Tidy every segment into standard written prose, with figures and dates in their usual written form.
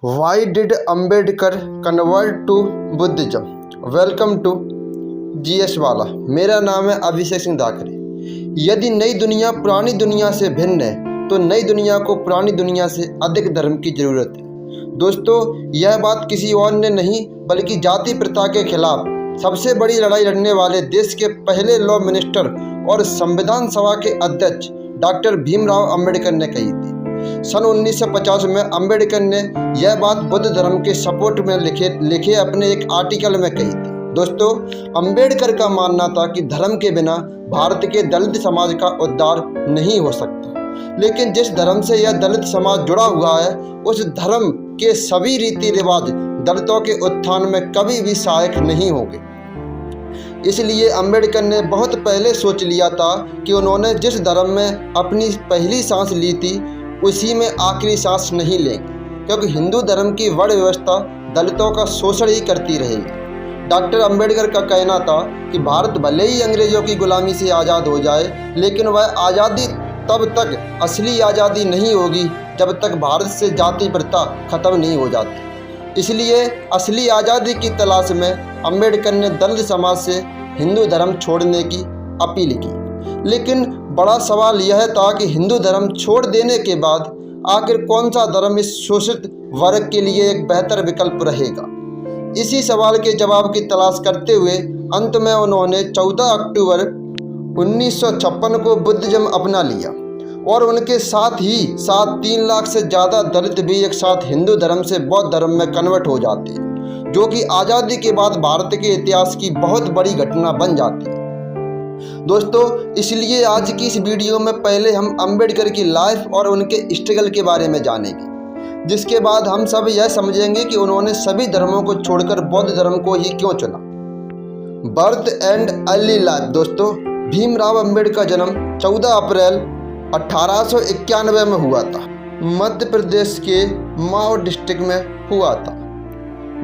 Why did Ambedkar convert to Buddhism? Welcome to GS वाला। मेरा नाम है अभिषेक सिंह दाकरे। यदि नई दुनिया पुरानी दुनिया से भिन्न है तो नई दुनिया को पुरानी दुनिया से अधिक धर्म की ज़रूरत है। दोस्तों, यह बात किसी और ने नहीं बल्कि जाति प्रथा के खिलाफ सबसे बड़ी लड़ाई लड़ने वाले देश के पहले लॉ मिनिस्टर और संविधान सभा के अध्यक्ष डॉक्टर भीमराव अंबेडकर ने कही थी। सन 1950 में अंबेडकर ने यह बात बुद्ध धर्म के सपोर्ट में लिखे अपने एक आर्टिकल में कही थी। दोस्तों, अंबेडकर का मानना था कि धर्म के बिना भारत के दलित समाज का उद्धार नहीं हो सकता, लेकिन जिस धर्म से यह दलित समाज जुड़ा हुआ है उस धर्म के सभी रीति रिवाज दलितों के उत्थान में कभी भी सहायक नहीं होंगे। इसलिए अंबेडकर ने बहुत पहले सोच लिया था कि उन्होंने जिस धर्म में अपनी पहली सांस ली थी उसी में आखिरी सांस नहीं लेंगे, क्योंकि हिंदू धर्म की वर्ण व्यवस्था दलितों का शोषण ही करती रहेगी। डॉक्टर अंबेडकर का कहना था कि भारत भले ही अंग्रेजों की गुलामी से आज़ाद हो जाए, लेकिन वह आज़ादी तब तक असली आज़ादी नहीं होगी जब तक भारत से जाति प्रथा खत्म नहीं हो जाती। इसलिए असली आज़ादी की तलाश में अंबेडकर ने दलित समाज से हिंदू धर्म छोड़ने की अपील की। लेकिन बड़ा सवाल यह था कि हिंदू धर्म छोड़ देने के बाद आखिर कौन सा धर्म इस शोषित वर्ग के लिए एक बेहतर विकल्प रहेगा। इसी सवाल के जवाब की तलाश करते हुए अंत में उन्होंने 14 अक्टूबर 1956 को बुद्धिज्म अपना लिया और उनके साथ ही साथ 3 लाख से ज़्यादा दलित भी एक साथ हिंदू धर्म से बौद्ध धर्म में कन्वर्ट हो जाते हैं, जो कि आज़ादी के बाद भारत के इतिहास की बहुत बड़ी घटना बन जाती है। दोस्तों, इसलिए आज की इस वीडियो में पहले हम अंबेडकर की लाइफ और उनके स्ट्रगल के बारे में जानेंगे, जिसके बाद हम सब यह समझेंगे कि उन्होंने सभी धर्मों को छोड़कर बौद्ध धर्म को ही क्यों चुना। Birth and early life. दोस्तों, भीमराव अंबेडकर का जन्म 14 अप्रैल 1891 में हुआ था। मध्य प्रदेश के माओ डिस्ट्रिक्ट में हुआ था।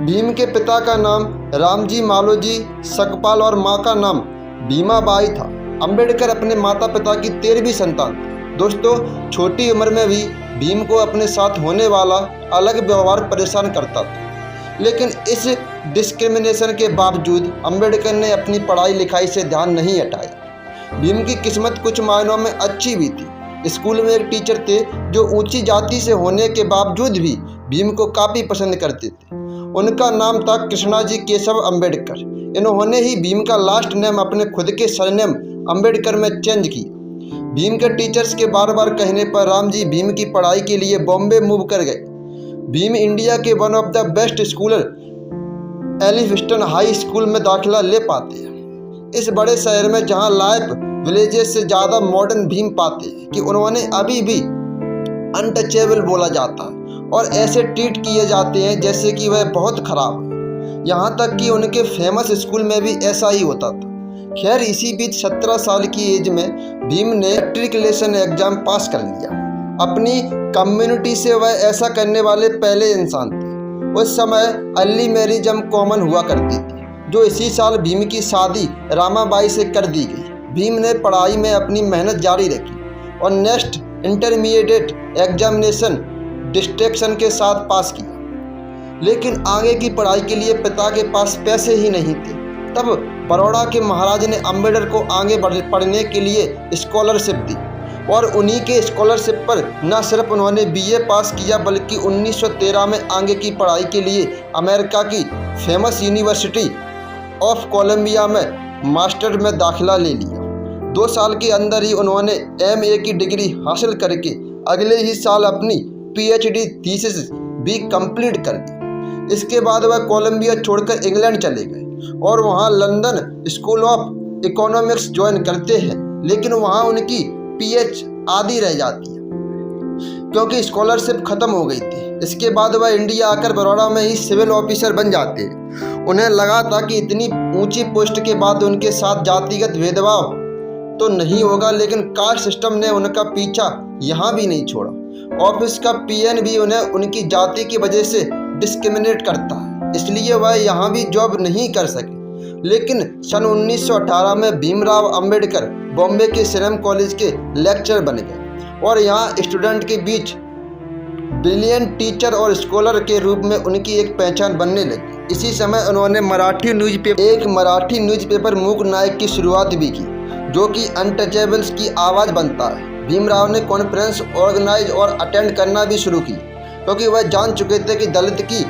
भीम के पिता का नाम रामजी मालोजी सकपाल और माँ का नाम भीमाबाई था। अंबेडकर अपने माता पिता की 13वीं संतान थे। दोस्तों, छोटी उम्र में भी भीम को अपने साथ होने वाला अलग व्यवहार परेशान करता था, लेकिन इस डिस्क्रिमिनेशन के बावजूद अंबेडकर ने अपनी पढ़ाई लिखाई से ध्यान नहीं हटाया। भीम की किस्मत कुछ मायनों में अच्छी भी थी। स्कूल में एक टीचर थे जो ऊंची जाति से होने के बावजूद भी भीम को काफ़ी पसंद करते थे। उनका नाम था कृष्णाजी केशव अंबेडकर। इन्होंने ही भीम का लास्ट नेम अपने खुद के सरनेम अंबेडकर में चेंज किया। भीम के टीचर्स के बार बार कहने पर रामजी भीम की पढ़ाई के लिए बॉम्बे मूव कर गए। भीम इंडिया के one of the best Schuler Elphinstone high school में दाखिला ले पाते हैं। इस बड़े शहर में जहां लाइफ विलेजेस से ज़्यादा मॉडर्न भीम पाते हैं कि उन्होंने अभी भी अनटचेबल बोला जाता है और ऐसे ट्रीट किए जाते हैं जैसे कि वह बहुत खराब है। यहाँ तक कि उनके फेमस स्कूल में भी ऐसा ही होता था। खैर, इसी बीच 17 साल की एज में भीम ने मैट्रिकुलेशन एग्जाम पास कर लिया। अपनी कम्युनिटी से वह ऐसा करने वाले पहले इंसान थे। उस समय अर्ली मैरिजम कॉमन हुआ करती थी, जो इसी साल भीम की शादी रामाबाई से कर दी गई। भीम ने पढ़ाई में अपनी मेहनत जारी रखी और नेक्स्ट इंटरमीडिएट एग्जामिनेशन डिस्ट्रैक्शन के साथ पास किया, लेकिन आगे की पढ़ाई के लिए पिता के पास पैसे ही नहीं थे। तब बड़ौदा के महाराज ने अंबेडकर को आगे पढ़ने के लिए स्कॉलरशिप दी और उन्हीं के स्कॉलरशिप पर न सिर्फ उन्होंने BA पास किया बल्कि 1913 में आगे की पढ़ाई के लिए अमेरिका की फेमस यूनिवर्सिटी ऑफ कोलंबिया में मास्टर में दाखिला ले लिया। 2 साल के अंदर ही उन्होंने MA की डिग्री हासिल करके अगले ही साल अपनी PhD थीसिस भी कंप्लीट कर दी। इसके बाद वह कोलंबिया छोड़कर इंग्लैंड चले गए और वहां London school of economics join करते हैं, लेकिन वहां उनकी PH आधी रह जाती है क्योंकि स्कॉलरशिप खत्म हो गई थी। इसके बाद वह इंडिया आकर बड़ौदा में ही सिविल ऑफिसर बन जाते हैं। उन्हें लगा था कि इतनी ऊंची पोस्ट के बाद उनके साथ जातिगत भेदभाव तो नहीं होगा, लेकिन कास्ट सिस्टम ने उनका पीछा यहाँ भी नहीं छोड़ा। ऑफिस का PN भी उन्हें उनकी जाति की वजह से डिस्क्रिमिनेट करता है, इसलिए वह यहाँ भी जॉब नहीं कर सके। लेकिन सन 1918 में भीमराव अंबेडकर बॉम्बे के सिरम कॉलेज के लेक्चरर बन गए और यहाँ स्टूडेंट के बीच ब्रिलियंट टीचर और स्कॉलर के रूप में उनकी एक पहचान बनने लगी। इसी समय उन्होंने एक मराठी न्यूज़पेपर मूक नायक की शुरुआत भी की, जो कि अनटचेबल्स की आवाज़ बनता है। भीमराव ने कॉन्फ्रेंस ऑर्गेनाइज और अटेंड करना भी शुरू की, क्योंकि वह जान चुके थे कि दलित की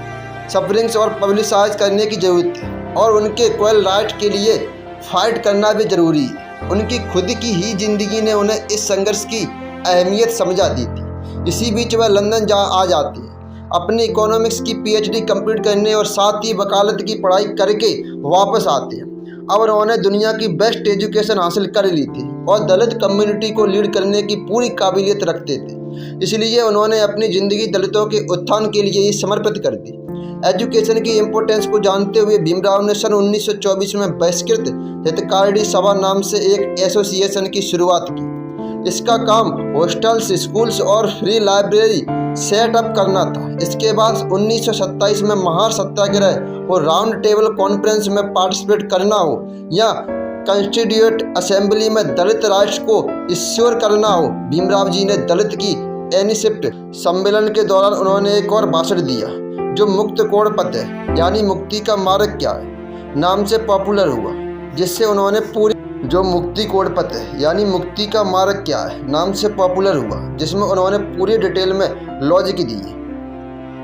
सफरिंग्स और पब्लिसाइज करने की ज़रूरत है और उनके इक्वल राइट के लिए फाइट करना भी ज़रूरी है। उनकी खुद की ही ज़िंदगी ने उन्हें इस संघर्ष की अहमियत समझा दी थी। इसी बीच वह लंदन आ जाती है, अपनी इकोनॉमिक्स की पीएचडी कंप्लीट करने और साथ ही वकालत की पढ़ाई करके वापस आते हैं। अब उन्होंने दुनिया की बेस्ट एजुकेशन हासिल कर ली थी और दलित कम्युनिटी को लीड करने की पूरी काबिलियत रखते थे। इसलिए उन्होंने अपनी ज़िंदगी दलितों के उत्थान के लिए ही समर्पित कर दी। एजुकेशन की इम्पोर्टेंस को जानते हुए भीमराव ने सन 1924 में बहिष्कृत हितकारी सभा नाम से एक एसोसिएशन की शुरुआत की। इसका काम हॉस्टल्स, स्कूल्स और फ्री लाइब्रेरी सेटअप करना था। इसके बाद 1927 में महार सत्याग्रह और राउंड टेबल कॉन्फ्रेंस में पार्टिसिपेट करना हो या कॉन्स्टिट्यूएंट असेंबली में दलित राइट्स को इंश्योर करना हो, भीमराव जी ने दलित की एनिसिप्ट सम्मेलन के दौरान उन्होंने एक और भाषण दिया, जो मुक्त कोड पथ है यानी मुक्ति का मार्ग क्या है नाम से पॉपुलर हुआ, जिससे उन्होंने पूरी डिटेल में लॉजिक दी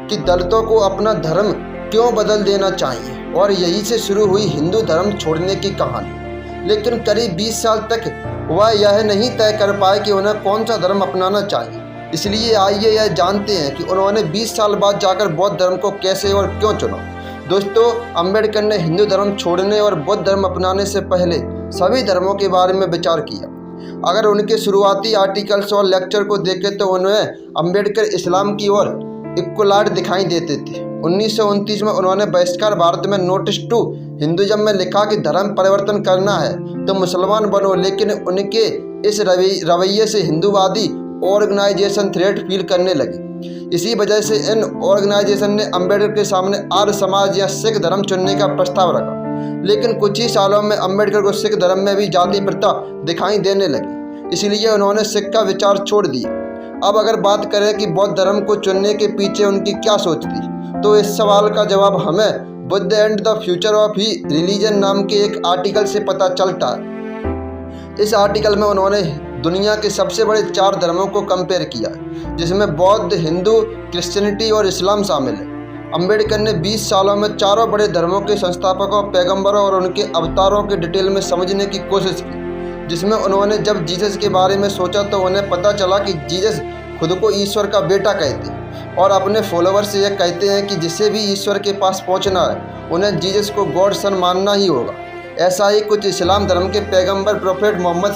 कि दलितों को अपना धर्म क्यों बदल देना चाहिए, और यहीं से शुरू हुई हिंदू धर्म छोड़ने की कहानी। लेकिन करीब 20 साल तक वह यह नहीं तय कर पाए कि उन्हें कौन सा धर्म अपनाना चाहिए। इसलिए आइए यह जानते हैं कि उन्होंने 20 साल बाद जाकर बौद्ध धर्म को कैसे और क्यों चुना। दोस्तों, अंबेडकर ने हिंदू धर्म छोड़ने और बौद्ध धर्म अपनाने से पहले सभी धर्मों के बारे में विचार किया। अगर उनके शुरुआती आर्टिकल्स और लेक्चर को देखें तो उन्हें अंबेडकर इस्लाम की ओर इक्वलाइट दिखाई देते थे। 1929 में उन्होंने बहिष्कार भारत में नोटिस टू हिंदुइज्म में लिखा कि धर्म परिवर्तन करना है तो मुसलमान बनो, लेकिन उनके इस रवैये से हिंदूवादी ऑर्गेनाइजेशन थ्रेट फील करने लगे। इसी वजह से इन ऑर्गेनाइजेशन ने अंबेडकर के सामने आर्य समाज या सिख धर्म चुनने का प्रस्ताव रखा। लेकिन कुछ ही सालों में अंबेडकर को सिख धर्म में भी जाति प्रथा दिखाई देने लगी, इसलिए उन्होंने सिख का विचार छोड़ दिया। अब अगर बात करें कि बौद्ध धर्म को चुनने के पीछे उनकी क्या सोच थी, तो इस सवाल का जवाब हमें Buddha and the future of he religion नाम के एक आर्टिकल से पता चलता है। इस आर्टिकल में उन्होंने दुनिया के सबसे बड़े 4 धर्मों को कंपेयर किया, जिसमें बौद्ध, हिंदू, क्रिश्चियनिटी और इस्लाम शामिल है। अंबेडकर ने 20 सालों में चारों बड़े धर्मों के संस्थापकों, पैगंबरों और उनके अवतारों के डिटेल में समझने की कोशिश की, जिसमें उन्होंने जब जीसस के बारे में सोचा तो उन्हें पता चला कि जीसस खुद को ईश्वर का बेटा कहते हैं और अपने फॉलोअर्स से यह कहते हैं कि जिसे भी ईश्वर के पास पहुंचना है उन्हें जीसस को गॉड सन मानना ही होगा। ऐसा ही कुछ इस्लाम धर्म के पैगंबर प्रोफेट मोहम्मद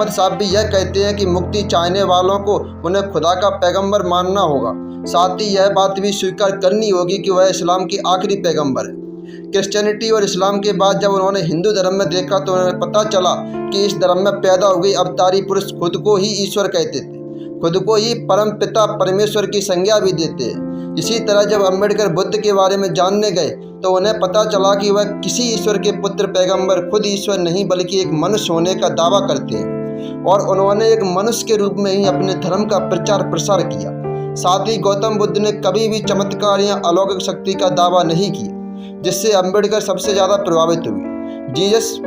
साहब भी यह कहते हैं कि मुक्ति चाहने वालों को उन्हें खुदा का पैगंबर मानना होगा। साथ ही यह बात भी स्वीकार करनी होगी कि वह इस्लाम के आखिरी पैगंबर है। क्रिश्चियनिटी और इस्लाम के बाद जब उन्होंने हिंदू धर्म में देखा तो उन्हें पता चला कि इस धर्म में पैदा हो गई अवतारी पुरुष खुद को ही ईश्वर कहते थे, खुद को ही परम पिता परमेश्वर की संज्ञा भी देते हैं। इसी तरह जब अंबेडकर बुद्ध के बारे में जानने गए तो उन्हें पता चला कि वह किसी ईश्वर के पुत्र पैगंबर खुद ईश्वर नहीं बल्कि एक मनुष्य होने का दावा करते हैं, और उन्होंने एक मनुष्य के रूप में ही अपने धर्म का प्रचार प्रसार किया। साथ ही गौतम बुद्ध ने कभी भी चमत्कार या अलौकिक शक्ति का दावा नहीं किया, जिससे अंबेडकर सबसे ज़्यादा प्रभावित हुए। जीसस,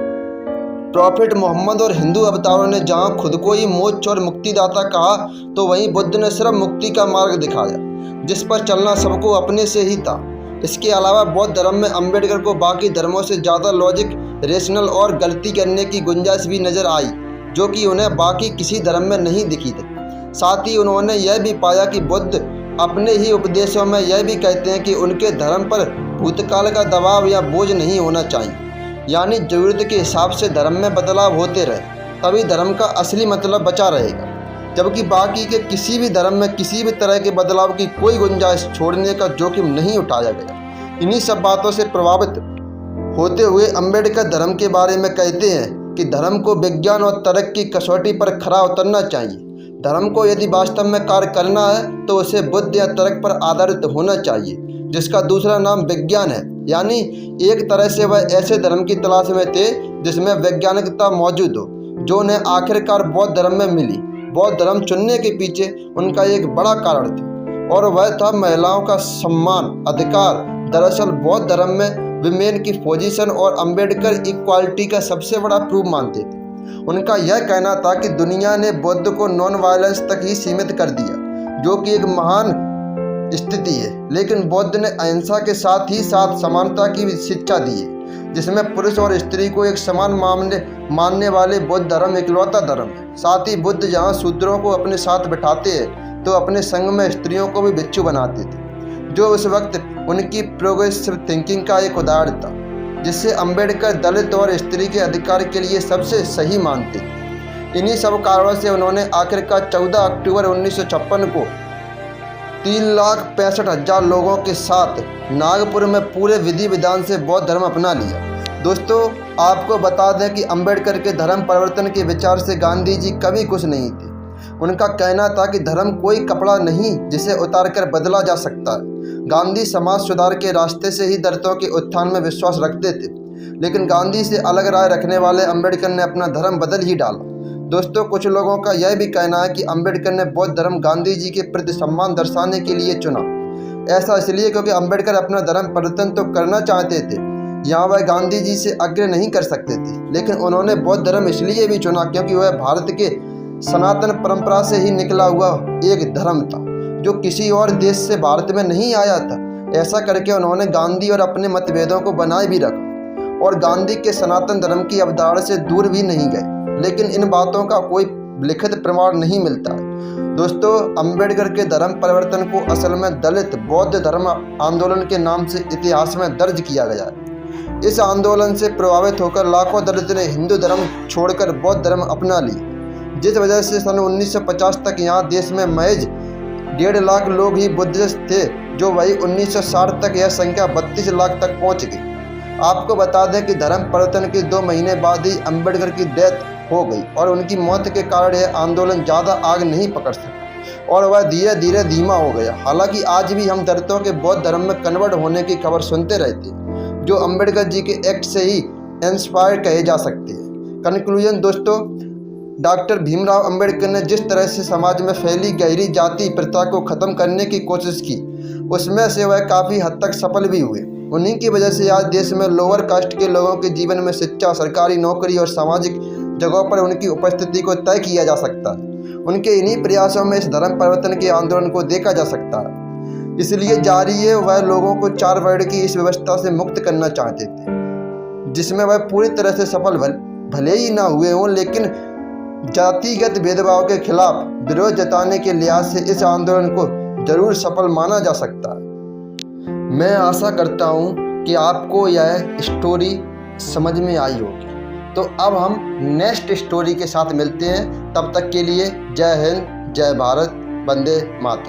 प्रॉफिट मोहम्मद और हिंदू अवतारों ने जहां खुद को ही मोक्ष और मुक्तिदाता कहा, तो वहीं बुद्ध ने सिर्फ मुक्ति का मार्ग दिखाया, जिस पर चलना सबको अपने से ही था। इसके अलावा बौद्ध धर्म में अंबेडकर को बाकी धर्मों से ज़्यादा लॉजिक, रेशनल और गलती करने की गुंजाइश भी नजर आई, जो कि उन्हें बाकी किसी धर्म में नहीं दिखी थी। साथ ही उन्होंने यह भी पाया कि बुद्ध अपने ही उपदेशों में यह भी कहते हैं कि उनके धर्म पर भूतकाल का दबाव या बोझ नहीं होना चाहिए, यानी ज़रूरत के हिसाब से धर्म में बदलाव होते रहे, तभी धर्म का असली मतलब बचा रहेगा। जबकि बाकी के किसी भी धर्म में किसी भी तरह के बदलाव की कोई गुंजाइश छोड़ने का जोखिम नहीं उठाया गया। इन्हीं सब बातों से प्रभावित होते हुए अंबेडकर धर्म के बारे में कहते हैं कि धर्म को विज्ञान और तर्क की कसौटी पर खरा उतरना चाहिए। धर्म को यदि वास्तव में कार्य करना है तो उसे बुद्ध या तर्क पर आधारित होना चाहिए, जिसका दूसरा नाम विज्ञान है। यानी एक तरह से वह ऐसे धर्म की तलाश में थे जिसमें वैज्ञानिकता मौजूद हो, जो उन्हें आखिरकार बौद्ध धर्म में मिली। बौद्ध धर्म चुनने के पीछे उनका एक बड़ा कारण था, और वह था महिलाओं का सम्मान, अधिकार। दरअसल बौद्ध धर्म में विमेन की पोजीशन और अंबेडकर इक्वालिटी का सबसे बड़ा प्रूफ मानते थे। उनका यह कहना था कि दुनिया ने बुद्ध को नॉन वायलेंस तक ही सीमित कर दिया, जो कि एक महान स्थिति है, लेकिन बुद्ध ने अहिंसा के साथ ही साथ समानता की शिक्षा दी है, जिसमें पुरुष और स्त्री को एक समान मानने वाले बुद्ध धर्म इकलौता धर्म है। साथ ही बुद्ध जहाँ शूद्रों को अपने साथ बैठाते हैं तो अपने संग में स्त्रियों को भी भिक्षु बनाते थे, जो उस वक्त उनकी प्रोग्रेसिव थिंकिंग का एक उदाहरण था, जिससे अंबेडकर दलित और स्त्री के अधिकार के लिए सबसे सही मानते थे। इन्हीं सब कारणों से उन्होंने आखिरकार 14 अक्टूबर 1956 को 3,65,000 लोगों के साथ नागपुर में पूरे विधि विधान से बौद्ध धर्म अपना लिया। दोस्तों, आपको बता दें कि अंबेडकर के धर्म परिवर्तन के विचार से गांधी जी कभी खुश नहीं थे। उनका कहना था कि धर्म कोई कपड़ा नहीं जिसे उतार कर बदला जा सकता है। गांधी समाज सुधार के रास्ते से ही दलितों के उत्थान में विश्वास रखते थे, लेकिन गांधी से अलग राय रखने वाले अंबेडकर ने अपना धर्म बदल ही डाला। दोस्तों, कुछ लोगों का यह भी कहना है कि अंबेडकर ने बौद्ध धर्म गांधी जी के प्रति सम्मान दर्शाने के लिए चुना। ऐसा इसलिए क्योंकि अंबेडकर अपना धर्म परिवर्तन तो करना चाहते थे, यहाँ वह गांधी जी से आग्रह नहीं कर सकते थे, लेकिन उन्होंने बौद्ध धर्म इसलिए भी चुना क्योंकि वह भारत के सनातन परंपरा से ही निकला हुआ एक धर्म था, जो किसी और देश से भारत में नहीं आया था। ऐसा करके उन्होंने गांधी और अपने मतभेदों को बनाए भी रखा और गांधी के सनातन धर्म की अवधारणा से दूर भी नहीं गए, लेकिन इन बातों का कोई लिखित प्रमाण नहीं मिलता है। दोस्तों, अंबेडकर के धर्म परिवर्तन को असल में दलित बौद्ध धर्म आंदोलन के नाम से इतिहास में दर्ज किया गया है। इस आंदोलन से प्रभावित होकर लाखों दलित ने हिंदू धर्म छोड़कर बौद्ध धर्म अपना लिया, जिस वजह से सन 1950 तक यहाँ देश में महज 1.5 लाख लोग ही बुद्धिस्ट थे, जो वही 1960 तक यह संख्या 32 लाख तक पहुँच गई। आपको बता दें कि धर्म परिवर्तन के 2 महीने बाद ही अंबेडकर की डेथ हो गई और उनकी मौत के कारण यह आंदोलन ज़्यादा आग नहीं पकड़ सका और वह धीरे धीरे धीमा हो गया। हालांकि आज भी हम दलितों के बौद्ध धर्म में कन्वर्ट होने की खबर सुनते रहते हैं, जो अंबेडकर जी के एक्ट से ही इंस्पायर कहे जा सकते हैं। कंक्लूजन दोस्तों, डॉक्टर भीमराव अंबेडकर ने जिस तरह से समाज में फैली गहरी जाति प्रथा को ख़त्म करने की कोशिश की, उसमें से वह काफ़ी हद तक सफल भी हुए। उन्हीं की वजह से आज देश में लोअर कास्ट के लोगों के जीवन में शिक्षा, सरकारी नौकरी और सामाजिक जगहों पर उनकी उपस्थिति को तय किया जा सकता है। उनके इन्हीं प्रयासों में इस धर्म परिवर्तन के आंदोलन को देखा जा सकता है। इसलिए जारी है वह लोगों को 4 वर्ग की इस व्यवस्था से मुक्त करना चाहते थे, जिसमें वह पूरी तरह से सफल भले ही ना हुए हों, लेकिन जातिगत भेदभाव के खिलाफ विरोध जताने के लिहाज से इस आंदोलन को जरूर सफल माना जा सकता है। मैं आशा करता हूँ कि आपको यह स्टोरी समझ में आई होगी। तो अब हम नेक्स्ट स्टोरी के साथ मिलते हैं। तब तक के लिए जय हिंद, जय भारत, वंदे मातरम।